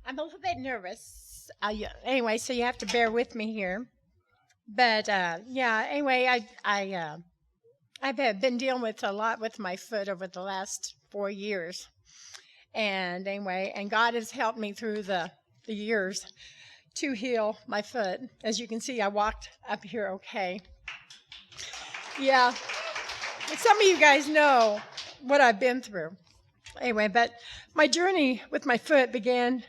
I'm a little bit nervous. Anyway, so you have to bear with me here. But yeah, anyway, I've been dealing with a lot with my foot over the last 4 years, and anyway, and God has helped me through the years to heal my foot. As you can see, I walked up here okay. Yeah, some of you guys know what I've been through. Anyway, but my journey with my foot began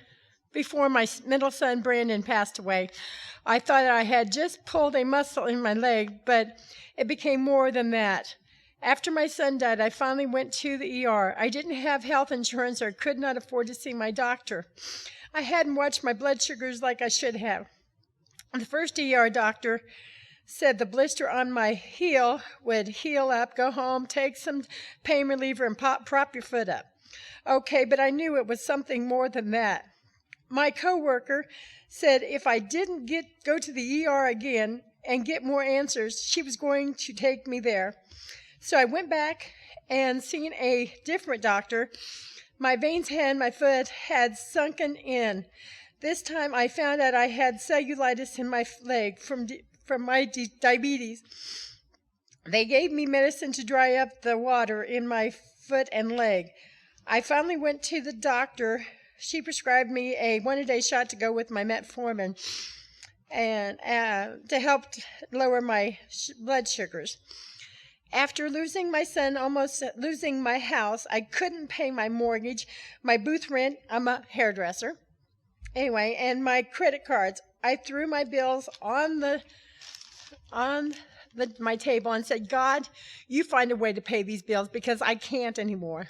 before my middle son Brandon passed away. I thought I had just pulled a muscle in my leg, but it became more than that. After my son died, I finally went to the ER. I didn't have health insurance or could not afford to see my doctor. I hadn't watched my blood sugars like I should have. The first ER doctor said the blister on my heel would heal up, go home, take some pain reliever, and prop your foot up. Okay, but I knew it was something more than that. My coworker said if I didn't go to the ER again and get more answers, she was going to take me there. So I went back and seen a different doctor. My veins and my foot had sunken in. This time I found out I had cellulitis in my leg from my diabetes. They gave me medicine to dry up the water in my foot and leg. I finally went to the doctor. She prescribed me a one-a-day shot to go with my metformin and to help lower my blood sugars. After losing my son, almost losing my house, I couldn't pay my mortgage, my booth rent, I'm a hairdresser, anyway, and my credit cards. I threw my bills on my table and said, God, you find a way to pay these bills because I can't anymore.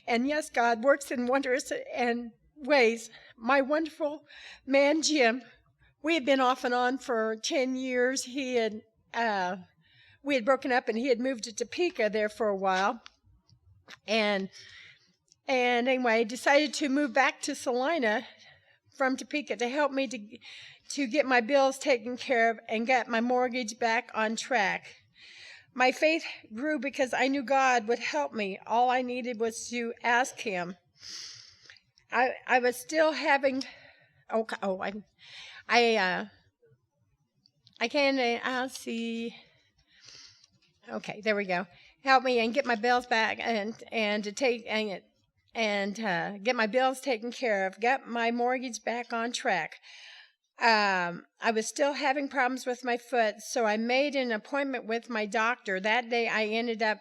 And yes, God works in wondrous and ways. My wonderful man, Jim, we had been off and on for 10 years. We had broken up and he had moved to Topeka there for a while. And anyway, decided to move back to Salina from Topeka to help me to get my bills taken care of and get my mortgage back on track. My faith grew because I knew God would help me. All I needed was to ask him. I was still having, I can, I'll see. Okay, there we go. Help me and get my bills back and to take and get my bills taken care of. Get my mortgage back on track. I was still having problems with my foot, so I made an appointment with my doctor. That day I ended up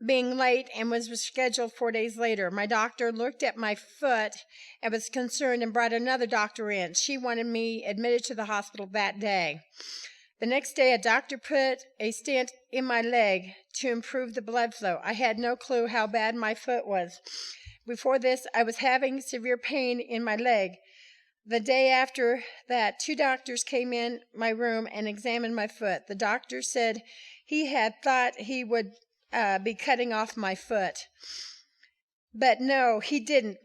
being late and was scheduled 4 days later. My doctor looked at my foot and was concerned and brought another doctor in. She wanted me admitted to the hospital that day. The next day, a doctor put a stent in my leg to improve the blood flow. I had no clue how bad my foot was. Before this, I was having severe pain in my leg. The day after that, 2 doctors came in my room and examined my foot. The doctor said he had thought he would be cutting off my foot. But no, he didn't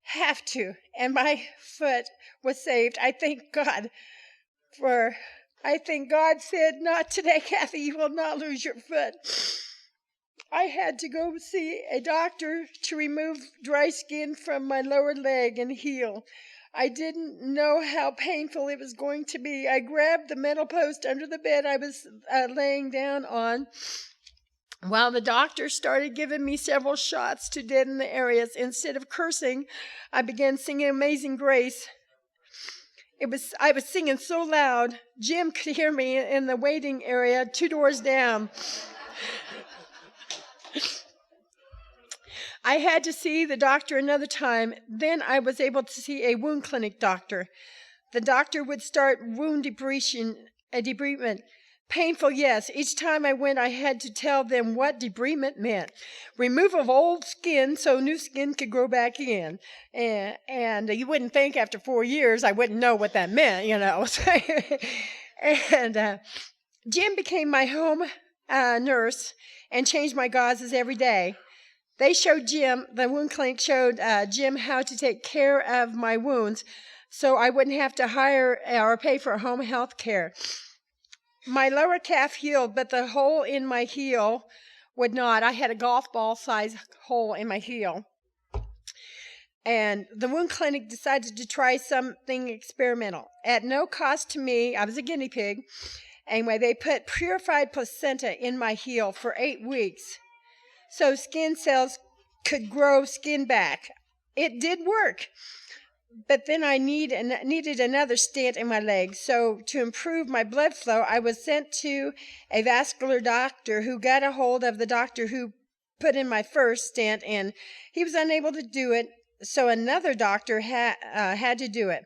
have to. And my foot was saved. I thank God said, not today, Cathy, you will not lose your foot. I had to go see a doctor to remove dry skin from my lower leg and heel. I didn't know how painful it was going to be. I grabbed the metal post under the bed I was laying down on. While the doctor started giving me several shots to deaden the areas, instead of cursing, I began singing Amazing Grace. I was singing so loud, Jim could hear me in the waiting area 2 doors down. I had to see the doctor another time. Then I was able to see a wound clinic doctor. The doctor would start wound debridement. Painful, yes. Each time I went, I had to tell them what debridement meant. Removal of old skin so new skin could grow back in. And you wouldn't think after 4 years I wouldn't know what that meant, you know. And Jim became my home nurse and changed my gauzes every day. The wound clinic showed Jim how to take care of my wounds so I wouldn't have to hire or pay for home health care. My lower calf healed, but the hole in my heel would not. I had a golf ball size hole in my heel. And the wound clinic decided to try something experimental. At no cost to me, I was a guinea pig. Anyway, they put purified placenta in my heel for 8 weeks so skin cells could grow skin back. It did work. But then I needed another stent in my leg. So to improve my blood flow, I was sent to a vascular doctor who got a hold of the doctor who put in my first stent, and he was unable to do it. So another doctor had to do it.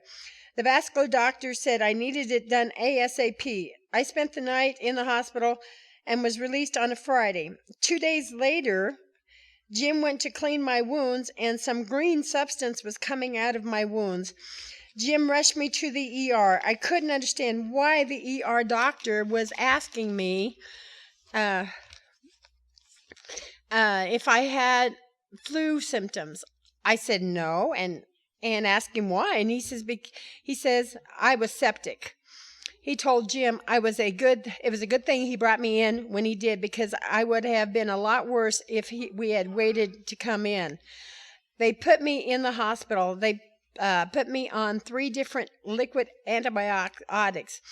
The vascular doctor said I needed it done ASAP. I spent the night in the hospital and was released on a Friday. 2 days later, Jim went to clean my wounds, and some green substance was coming out of my wounds. Jim rushed me to the ER. I couldn't understand why the ER doctor was asking me if I had flu symptoms. I said no, and asked him why, and he says I was septic. He told Jim it was a good thing he brought me in when he did, because I would have been a lot worse if we had waited to come in. They put me in the hospital. They put me on 3 different liquid antibiotics.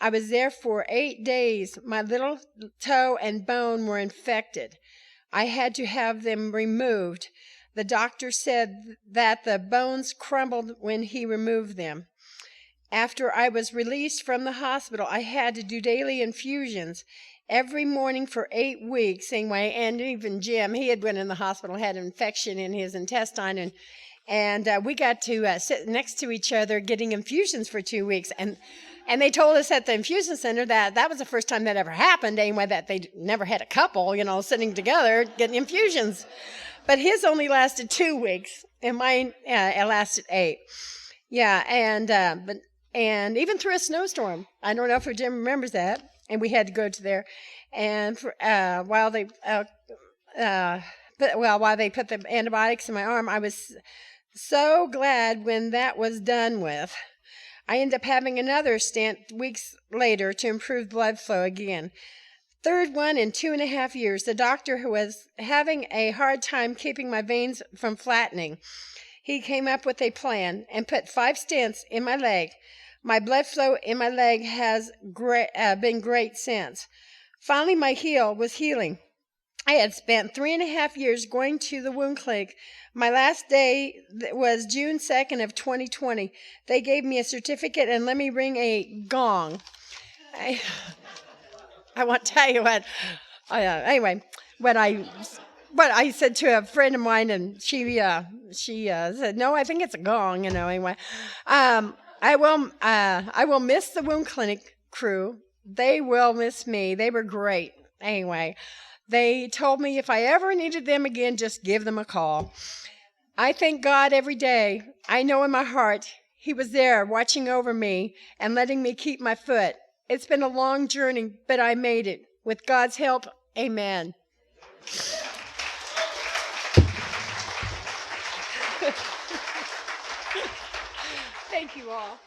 I was there for 8 days. My little toe and bone were infected. I had to have them removed. The doctor said that the bones crumbled when he removed them. After I was released from the hospital, I had to do daily infusions every morning for 8 weeks anyway. And even Jim, he had been in the hospital, had an infection in his intestine, and we got to sit next to each other getting infusions for 2 weeks. And they told us at the infusion center that was the first time that ever happened anyway, that they never had a couple, sitting together getting infusions. But his only lasted 2 weeks, and mine it lasted 8. Yeah, and even through a snowstorm. I don't know if Jim remembers that. And we had to go to there, and while they put the antibiotics in my arm, I was so glad when that was done with. I ended up having another stent weeks later to improve blood flow again. Third one in 2.5 years. The doctor who was having a hard time keeping my veins from flattening, he came up with a plan and put 5 stents in my leg. My blood flow in my leg has been great since. Finally, my heel was healing. I had spent 3.5 years going to the wound clinic. My last day was June 2nd of 2020. They gave me a certificate and let me ring a gong. I won't tell you what. Anyway, what I said to a friend of mine, and she said, "No, I think it's a gong." Anyway, I will miss the wound clinic crew. They will miss me. They were great. Anyway, they told me if I ever needed them again, just give them a call. I thank God every day. I know in my heart He was there watching over me and letting me keep my foot. It's been a long journey, but I made it. With God's help, amen. Thank you all.